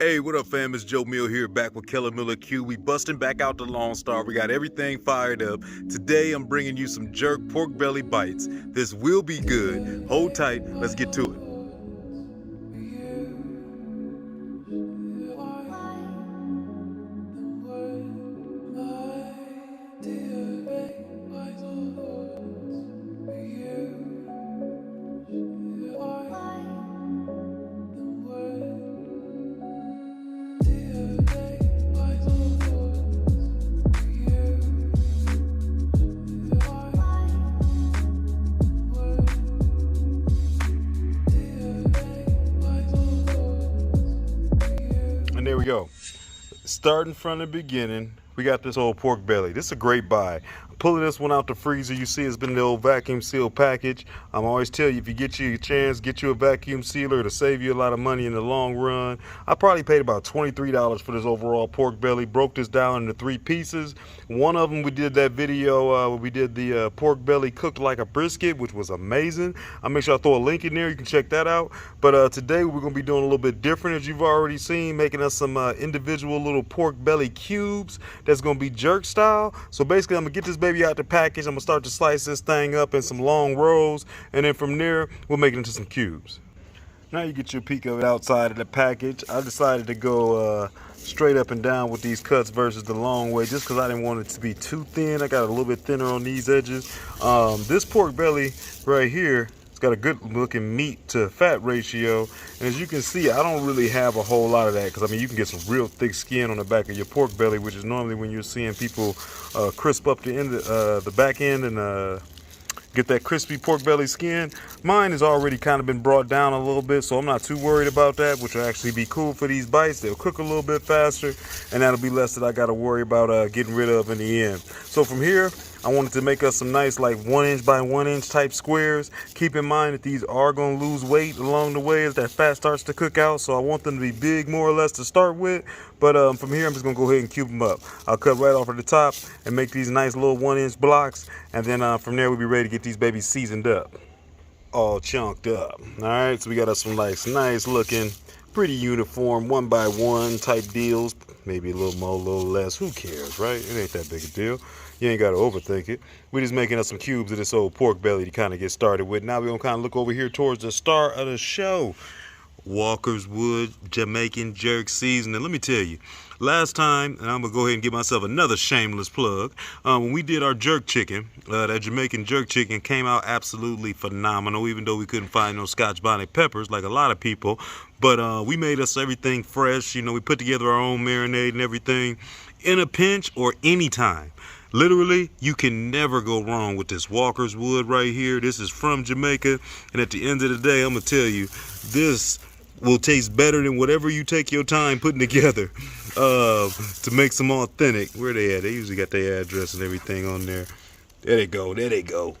Hey, what up, fam? It's Joe Mill here, back with Keller Miller Q. We busting back out the Lone Star. We got everything fired up. Today, I'm bringing you some jerk pork belly bites. This will be good. Hold tight. Let's get to it. And there we go. Starting from the beginning, we got this old pork belly. This is a great buy. I'm pulling this one out the freezer. You see it's been in the old vacuum seal package. I'm always tell you, if you get you a chance, get you a vacuum sealer to save you a lot of money in the long run. I probably paid about $23 for this overall pork belly. Broke this down into 3 pieces. One of them, we did that video where we did the pork belly cooked like a brisket, which was amazing. I'll make sure I throw a link in there. You can check that out. But today we're going to be doing a little bit different, as you've already seen, making us some individual little pork belly cubes that's going to be jerk style. So basically, I'm going to get this baby out the package. I'm going to start to slice this thing up in some long rolls, and then from there, we'll make it into some cubes. Now you get your peek of it outside of the package. I decided to go straight up and down with these cuts versus the long way, just because I didn't want it to be too thin. I got a little bit thinner on these edges. This pork belly right here, it's got a good looking meat to fat ratio. And as you can see, I don't really have a whole lot of that, because I mean, you can get some real thick skin on the back of your pork belly, which is normally when you're seeing people crisp up the end, the back end, and get that crispy pork belly skin. Mine has already kind of been brought down a little bit, so I'm not too worried about that, which will actually be cool for these bites. They'll cook a little bit faster, and that'll be less that I got to worry about getting rid of in the end. So from here, I wanted to make us some nice, like 1 inch by 1 inch type squares. Keep in mind that these are going to lose weight along the way as that fat starts to cook out, so I want them to be big more or less to start with. But from here, I'm just going to go ahead and cube them up. I'll cut right off at the top and make these nice little 1 inch blocks, and then from there, we'll be ready to get these babies seasoned up, all chunked up. All right, so we got us some nice looking, pretty uniform 1 by 1 type deals. Maybe a little more, a little less. Who cares, right? It ain't that big a deal. You ain't got to overthink it. We're just making us some cubes of this old pork belly to kind of get started with. Now we're going to kind of look over here towards the star of the show. Walker's Wood Jamaican jerk seasoning. Let me tell you, last time, and I'm going to go ahead and give myself another shameless plug, when we did our jerk chicken, that Jamaican jerk chicken came out absolutely phenomenal, even though we couldn't find no Scotch bonnet peppers like a lot of people. But we made us everything fresh. You know, we put together our own marinade and everything in a pinch or anytime. Literally, you can never go wrong with this Walker's Wood right here. This is from Jamaica, and at the end of the day, I'm going to tell you, this will taste better than whatever you take your time putting together to make some authentic. Where they at? They usually got their address and everything on there. There they go. There they go.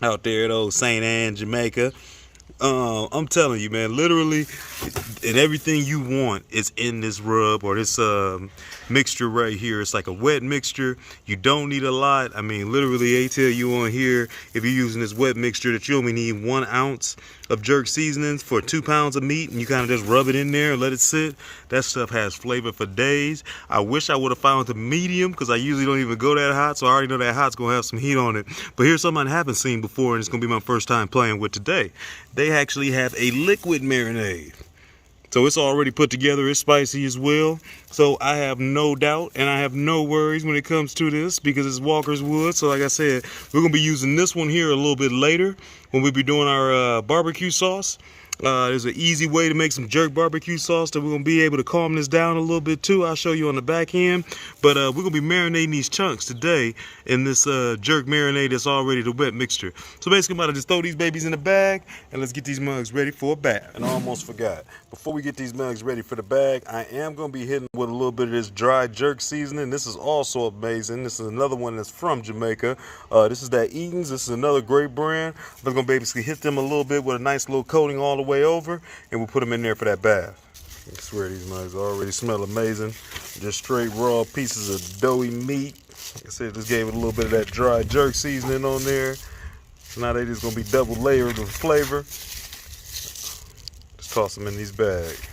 Out there at old St. Anne, Jamaica. I'm telling you, man, literally, and everything you want is in this rub or this mixture right here. It's like a wet mixture. You don't need a lot. I mean, literally, they tell you on here, if you're using this wet mixture, that you only need 1 ounce of jerk seasonings for 2 pounds of meat, and you kind of just rub it in there and let it sit. That stuff has flavor for days. I wish I would have found the medium, because I usually don't even go that hot, so I already know that hot's going to have some heat on it. But here's something I haven't seen before, and it's going to be my first time playing with today. They actually have a liquid marinade. So it's already put together, it's spicy as well. So I have no doubt and I have no worries when it comes to this, because it's Walker's Wood. So like I said, we're gonna be using this one here a little bit later when we be doing our barbecue sauce. There's an easy way to make some jerk barbecue sauce that we're going to be able to calm this down a little bit too. I'll show you on the back end. But we're going to be marinating these chunks today in this jerk marinade that's already the wet mixture. So basically, I'm about to just throw these babies in the bag and let's get these mugs ready for a bath. And I almost forgot. Before we get these mugs ready for the bag, I am going to be hitting with a little bit of this dry jerk seasoning. This is also amazing. This is another one that's from Jamaica. This is that Eaton's. This is another great brand. I'm going to basically hit them a little bit with a nice little coating all the way over, and we'll put them in there for that bath. I swear these mugs already smell amazing. Just straight raw pieces of doughy meat. Like I said, just gave it a little bit of that dry jerk seasoning on there. So now they just gonna be double layered with flavor. Just toss them in these bags.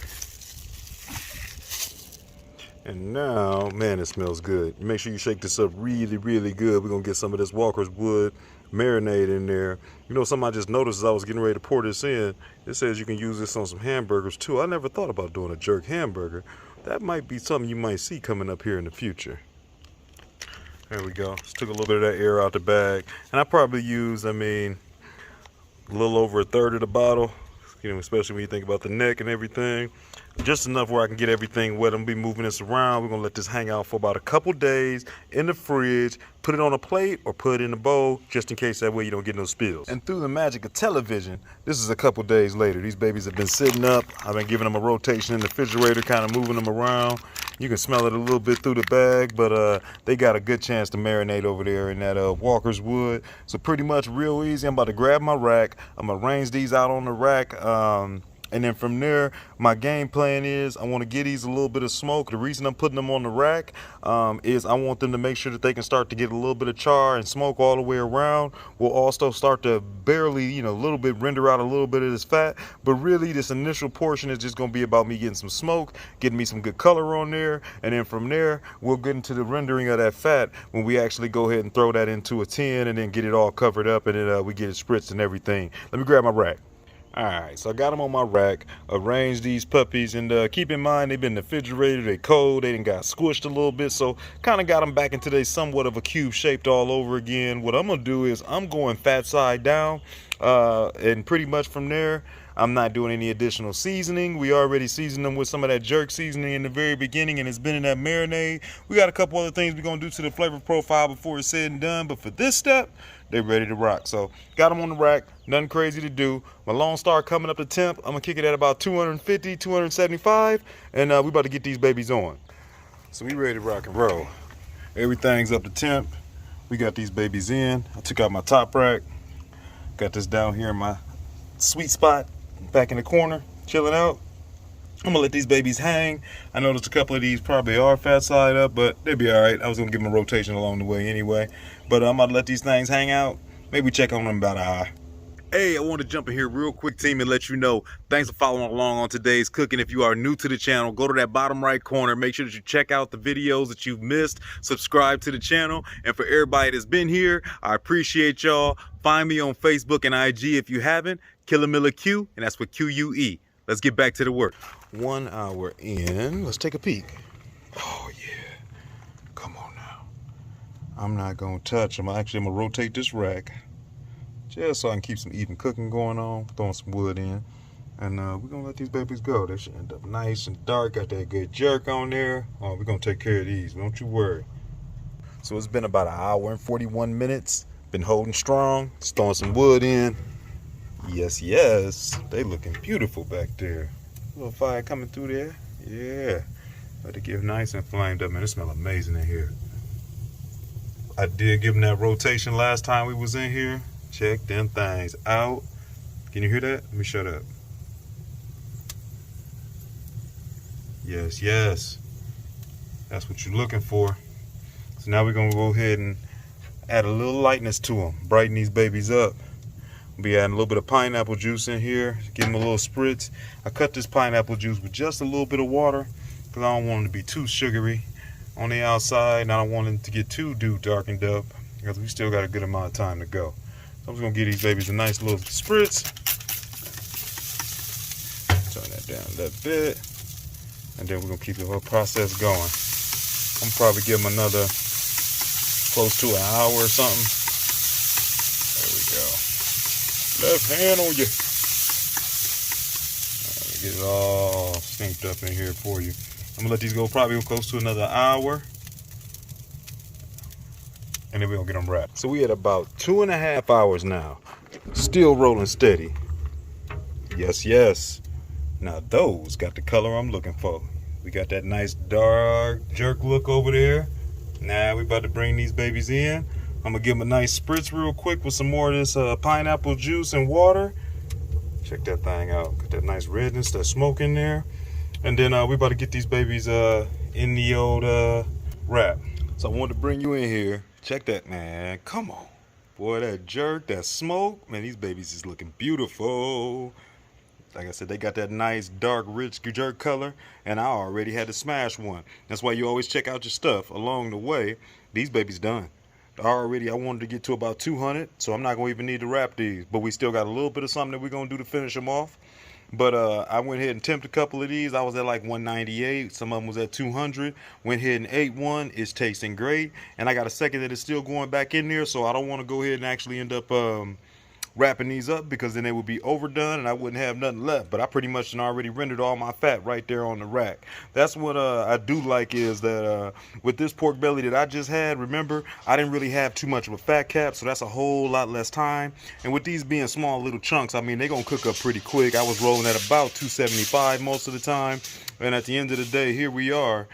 And now, man, it smells good. You make sure you shake this up really, really good. We're gonna get some of this Walker's wood marinade in there. You know, something I just noticed as I was getting ready to pour this in, it says you can use this on some hamburgers too. I never thought about doing a jerk hamburger. That might be something you might see coming up here in the future. There we go. Just took a little bit of that air out the bag. And I probably used, a little over a third of the bottle, you know, especially when you think about the neck and everything. Just enough where I can get everything wet. I'm gonna be moving this around. We're gonna let this hang out for about a couple days in the fridge. Put it on a plate or put it in a bowl, just in case that way you don't get no spills. And through the magic of television, this is a couple days later. These babies have been sitting up. I've been giving them a rotation in the refrigerator, kind of moving them around. You can smell it a little bit through the bag, but they got a good chance to marinate over there in that Walker's wood. So pretty much real easy. I'm about to grab my rack. I'm gonna arrange these out on the rack. And then from there, my game plan is I want to give these a little bit of smoke. The reason I'm putting them on the rack is I want them to make sure that they can start to get a little bit of char and smoke all the way around. We'll also start to barely, you know, a little bit render out a little bit of this fat. But really, this initial portion is just going to be about me getting some smoke, getting me some good color on there. And then from there, we'll get into the rendering of that fat when we actually go ahead and throw that into a tin and then get it all covered up and then we get it spritzed and everything. Let me grab my rack. Alright, so I got them on my rack, arranged these puppies, and keep in mind they've been in the refrigerator, they cold, they done got squished a little bit, so kind of got them back into somewhat of a cube shaped all over again. What I'm going to do is I'm going fat side down, and pretty much from there, I'm not doing any additional seasoning. We already seasoned them with some of that jerk seasoning in the very beginning, and it's been in that marinade. We got a couple other things we're going to do to the flavor profile before it's said and done, but for this step, they're ready to rock. So got them on the rack, nothing crazy to do. My Lone Star coming up to temp. I'm gonna kick it at about 250, 275, and we about to get these babies on. So we ready to rock and roll. Everything's up to temp. We got these babies in. I took out my top rack. Got this down here in my sweet spot, back in the corner, chilling out. I'm gonna let these babies hang. I noticed a couple of these probably are fat side up, but they'll be all right. I was gonna give them a rotation along the way anyway. But I'm about to let these things hang out. Maybe check on them about an hour. Hey, I want to jump in here real quick, team, and let you know, thanks for following along on today's cooking. If you are new to the channel, go to that bottom right corner. Make sure that you check out the videos that you've missed. Subscribe to the channel. And for everybody that's been here, I appreciate y'all. Find me on Facebook and IG if you haven't. Killamilla Q, and that's with Q-U-E. Let's get back to the work. 1 hour in. Let's take a peek. Oh, yeah. Come on now. I'm not going to touch them. I'm going to rotate this rack just so I can keep some even cooking going on. Throwing some wood in. And we're going to let these babies go. They should end up nice and dark. Got that good jerk on there. Oh, we're going to take care of these. Don't you worry. So it's been about 1 hour and 41 minutes. Been holding strong. Just throwing some wood in. Yes, yes. They looking beautiful back there. A little fire coming through there. Yeah. Let it get nice and flamed up. Man, it smells amazing in here. I did give them that rotation last time we was in here. Check them things out. Can you hear that? Let me shut up. Yes, yes. That's what you're looking for. So now we're going to go ahead and add a little lightness to them. Brighten these babies up. We'll be adding a little bit of pineapple juice in here. Give them a little spritz. I cut this pineapple juice with just a little bit of water because I don't want them to be too sugary on the outside, and I don't want them to get too darkened up because we still got a good amount of time to go. So I'm just gonna give these babies a nice little spritz. Turn that down a little bit, and then we're gonna keep the whole process going. I'm gonna probably give them another close to an hour or something. There we go. Left hand on you. Right, get it all synced up in here for you. I'm gonna let these go probably close to another hour. And then we're gonna get them wrapped. So we at about 2.5 hours now. Still rolling steady. Yes, yes. Now those got the color I'm looking for. We got that nice dark jerk look over there. Now we about to bring these babies in. I'm gonna give them a nice spritz real quick with some more of this pineapple juice and water. Check that thing out. Got that nice redness, that smoke in there. And then we about to get these babies in the old wrap. So I wanted to bring you in here. Check that, man. Come on. Boy, that jerk, that smoke. Man, these babies is looking beautiful. Like I said, they got that nice dark rich jerk color, and I already had to smash one. That's why you always check out your stuff along the way. These babies done. I wanted to get to about 200, so I'm not going to even need to wrap these. But we still got a little bit of something that we're going to do to finish them off. But I went ahead and temped a couple of these. I was at like 198. Some of them was at 200. Went ahead and ate one. It's tasting great. And I got a second that is still going back in there, so I don't want to go ahead and actually end up wrapping these up, because then they would be overdone and I wouldn't have nothing left. But I pretty much already rendered all my fat right there on the rack. That's what I do like, is that with this pork belly that I just had, remember, I didn't really have too much of a fat cap, so that's a whole lot less time. And with these being small little chunks, I mean, they're gonna cook up pretty quick. I was rolling at about 275 most of the time. And at the end of the day, here we are.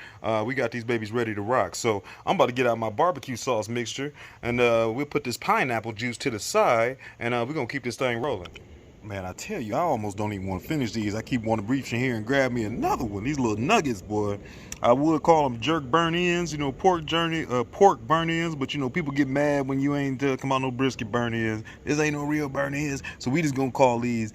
We got these babies ready to rock. So I'm about to get out my barbecue sauce mixture, and we'll put this pineapple juice to the side, and we're going to keep this thing rolling. Man, I tell you, I almost don't even want to finish these. I keep wanting to reach in here and grab me another one. These little nuggets, boy. I would call them jerk burn-ins, you know, pork burn-ins, but, you know, people get mad when you ain't come out no brisket burn-ins. This ain't no real burn-ins, so we just gonna call these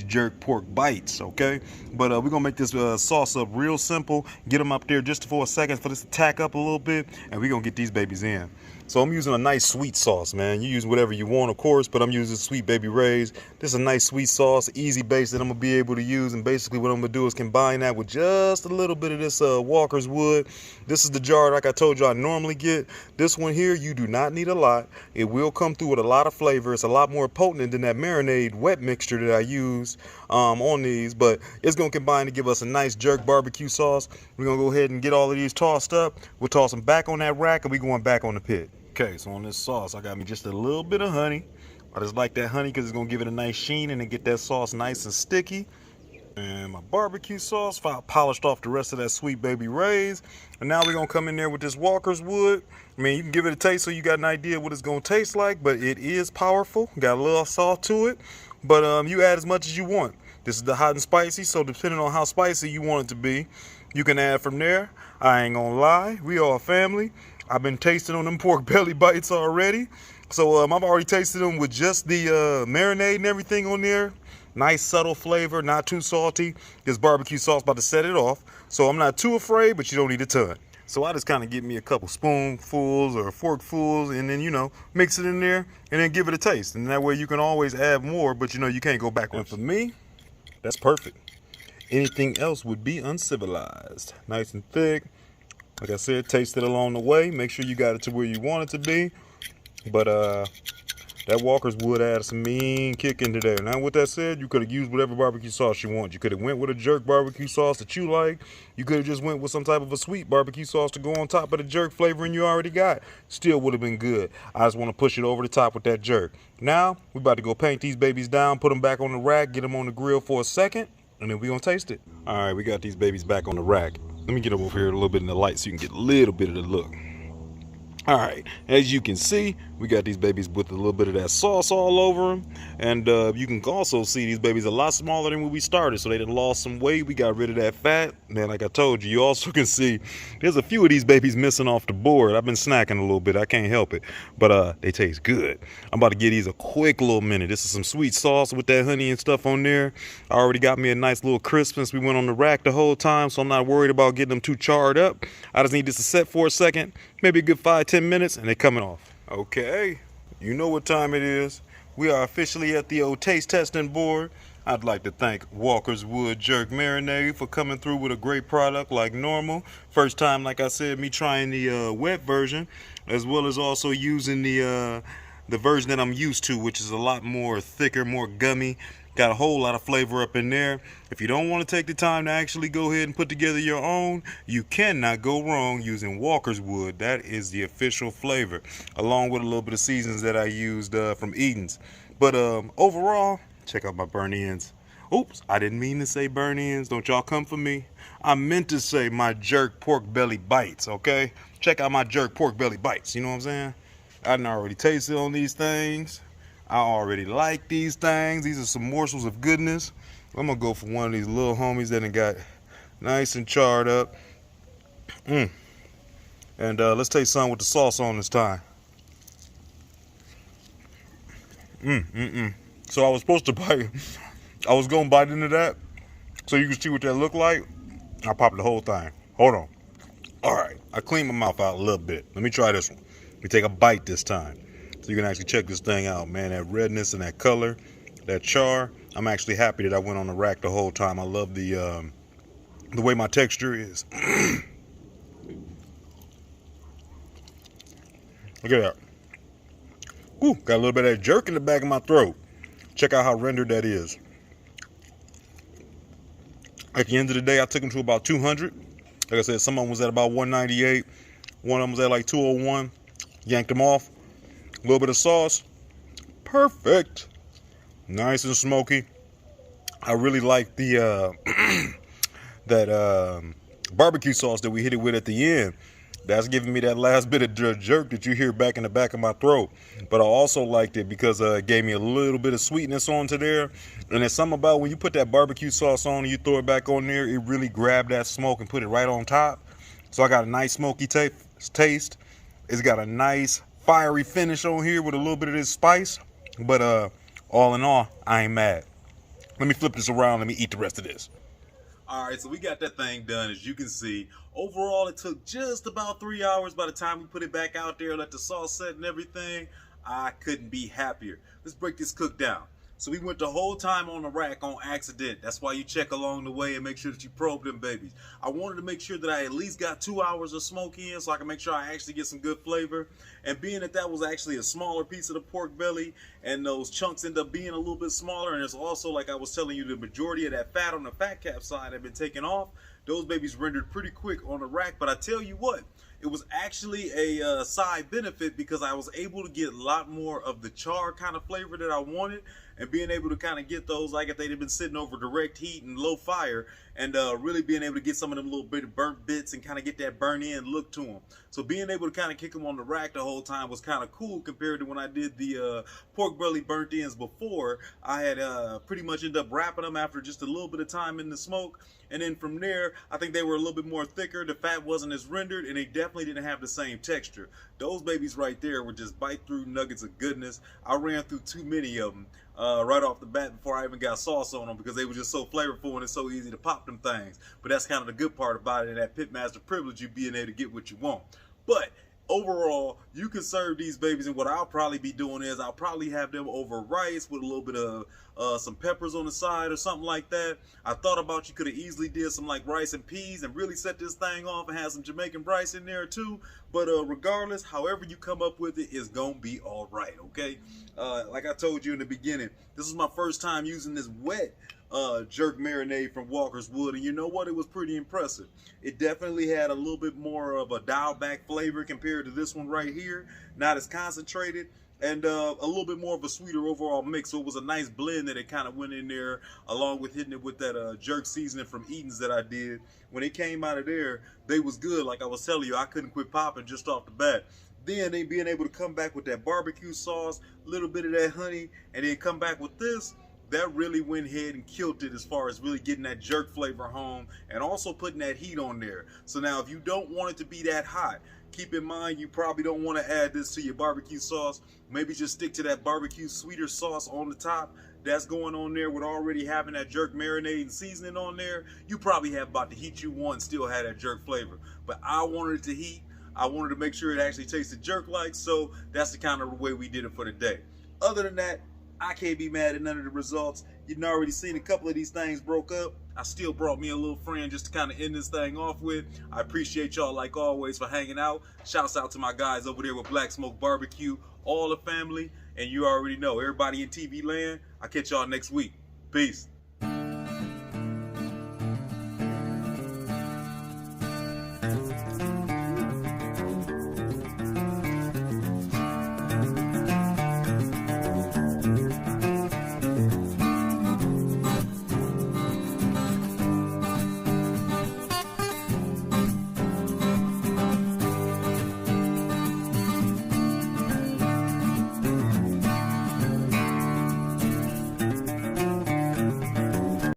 jerk pork bites, okay? But we're gonna make this sauce up real simple, get them up there just for a second for this to tack up a little bit, and we're gonna get these babies in. So I'm using a nice sweet sauce, man. You use whatever you want, of course, but I'm using Sweet Baby Ray's. This is a nice sweet sauce, easy base that I'm gonna be able to use, and basically what I'm gonna do is combine that with just a little bit of this Walker's Wood. This is the jar, like I told you, I normally get. This one here, you do not need a lot. It will come through with a lot of flavor. It's a lot more potent than that marinade wet mixture that I use on these, but it's gonna combine to give us a nice jerk barbecue sauce. We're gonna go ahead and get all of these tossed up. We'll toss them back on that rack, and we're going back on the pit. Okay, so on this sauce, I got me just a little bit of honey. I just like that honey because it's gonna give it a nice sheen and then get that sauce nice and sticky. And my barbecue sauce, polished off the rest of that Sweet Baby Ray's. And now we're gonna come in there with this Walker's Wood. I mean, you can give it a taste so you got an idea what it's gonna taste like, but it is powerful. Got a little salt to it, but you add as much as you want. This is the hot and spicy, so depending on how spicy you want it to be, you can add from there. I ain't gonna lie, we are a family. I've been tasting on them pork belly bites already. So I've already tasted them with just the marinade and everything on there. Nice subtle flavor, not too salty. This barbecue sauce about to set it off. So I'm not too afraid, but you don't need a ton. So I just kind of get me a couple spoonfuls or forkfuls, and then, you know, mix it in there and then give it a taste. And that way you can always add more, but you know, you can't go backwards. And for me, that's perfect. Anything else would be uncivilized. Nice and thick. Like I said, taste it along the way. Make sure you got it to where you want it to be. But that Walker's Wood added some mean kick into there. Now, with that said, you could have used whatever barbecue sauce you want. You could have went with a jerk barbecue sauce that you like. You could have just went with some type of a sweet barbecue sauce to go on top of the jerk flavoring you already got. Still would have been good. I just want to push it over the top with that jerk. Now, we're about to go paint these babies down, put them back on the rack, get them on the grill for a second, and then we're going to taste it. All right, we got these babies back on the rack. Let me get them over here a little bit in the light so you can get a little bit of the look. All right, as you can see, we got these babies with a little bit of that sauce all over them. And you can also see these babies a lot smaller than when we started, so they done lost some weight. We got rid of that fat. Man, like I told you, you also can see there's a few of these babies missing off the board. I've been snacking a little bit. I can't help it. But they taste good. I'm about to give these a quick little minute. This is some sweet sauce with that honey and stuff on there. I already got me a nice little crispness. We went on the rack the whole time, so I'm not worried about getting them too charred up. I just need this to set for a second, maybe a good 5-10 minutes, and they're coming off. Okay, you know what time it is. We are officially at the old taste testing board. I'd like to thank Walker's Wood Jerk Marinade for coming through with a great product like normal. First time, like I said, me trying the wet version, as well as also using the version that I'm used to, which is a lot more thicker, more gummy. Got a whole lot of flavor up in there. If you don't want to take the time to actually go ahead and put together your own, you cannot go wrong using Walker's Wood. That is the official flavor, along with a little bit of seasons that I used from Eden's. But overall, check out my burn ends. Oops, I didn't mean to say burn ends. Don't y'all come for me. I meant to say my jerk pork belly bites, okay? Check out my jerk pork belly bites, you know what I'm saying? I done already tasted on these things. I already like these things. These are some morsels of goodness. I'm gonna go for one of these little homies that done got nice and charred up. And let's taste some with the sauce on this time. So I was supposed to buy I was gonna bite into that so you can see what that look like. I popped the whole thing. Hold on. All right, I cleaned my mouth out a little bit. Let me try this one. Let me take a bite this time so you can actually check this thing out, man. That redness and that color, that char. I'm actually happy that I went on the rack the whole time. I love the way my texture is. Look at that. Ooh, got a little bit of that jerk in the back of my throat. Check out how rendered that is. At the end of the day, I took them to about 200. Like I said, some of them was at about 198. One of them was at like 201. Yanked them off. A little bit of sauce. Perfect. Nice and smoky. I really like the that barbecue sauce that we hit it with at the end. That's giving me that last bit of jerk that you hear back in the back of my throat. But I also liked it because it gave me a little bit of sweetness onto there. And there's something about when you put that barbecue sauce on and you throw it back on there, it really grabbed that smoke and put it right on top. So I got a nice smoky taste. It's got a nice fiery finish on here with a little bit of this spice. But all in all, I ain't mad. Let me flip this around. Let me eat the rest of this. All right, so we got that thing done, as you can see. Overall, it took just about 3 hours by the time we put it back out there, let the sauce set and everything. I couldn't be happier. Let's break this cook down. So we went the whole time on the rack on accident. That's why you check along the way and make sure that you probe them babies. I wanted to make sure that I at least got 2 hours of smoke in so I can make sure I actually get some good flavor. And being that that was actually a smaller piece of the pork belly and those chunks end up being a little bit smaller, and it's also, like I was telling you, the majority of that fat on the fat cap side had been taken off, those babies rendered pretty quick on the rack. But I tell you what, it was actually a side benefit because I was able to get a lot more of the char kind of flavor that I wanted, and being able to kind of get those like if they'd have been sitting over direct heat and low fire, and really being able to get some of them little bit of burnt bits and kind of get that burn in look to them. So being able to kind of kick them on the rack the whole time was kind of cool compared to when I did the pork belly burnt ends before. I had pretty much ended up wrapping them after just a little bit of time in the smoke. And then from there, I think they were a little bit more thicker. The fat wasn't as rendered, and they definitely didn't have the same texture. Those babies right there were just bite-through nuggets of goodness. I ran through too many of them right off the bat before I even got sauce on them because they were just so flavorful and it's so easy to pop them things. But that's kind of the good part about it, that pitmaster privilege, you being able to get what you want. But overall, you can serve these babies, and what I'll probably be doing is I'll probably have them over rice with a little bit of some peppers on the side or something like that. I thought about you could have easily did some like rice and peas and really set this thing off and have some Jamaican rice in there too. But regardless, however you come up with it is gonna be all right, okay? Like I told you in the beginning, this is my first time using this wet jerk marinade from Walker's Wood, and you know what, it was pretty impressive. It definitely had a little bit more of a dial back flavor compared to this one right here, not as concentrated, and a little bit more of a sweeter overall mix. So it was a nice blend that it kind of went in there, along with hitting it with that jerk seasoning from Eaton's that I did. When it came out of there, they was good. Like I was telling you, I couldn't quit popping just off the bat. Then they being able to come back with that barbecue sauce, a little bit of that honey, and then come back with this, that really went ahead and killed it as far as really getting that jerk flavor home and also putting that heat on there. So now if you don't want it to be that hot, keep in mind you probably don't want to add this to your barbecue sauce. Maybe just stick to that barbecue sweeter sauce on the top that's going on there with already having that jerk marinade and seasoning on there. You probably have about the heat you want and still have that jerk flavor. But I wanted it to heat. I wanted to make sure it actually tasted jerk-like, so that's the kind of way we did it for today. Other than that, I can't be mad at none of the results. You've already seen a couple of these things broke up. I still brought me a little friend just to kind of end this thing off with. I appreciate y'all like always for hanging out. Shouts out to my guys over there with Black Smoke Barbecue, all the family. And you already know, everybody in TV land, I'll catch y'all next week. Peace.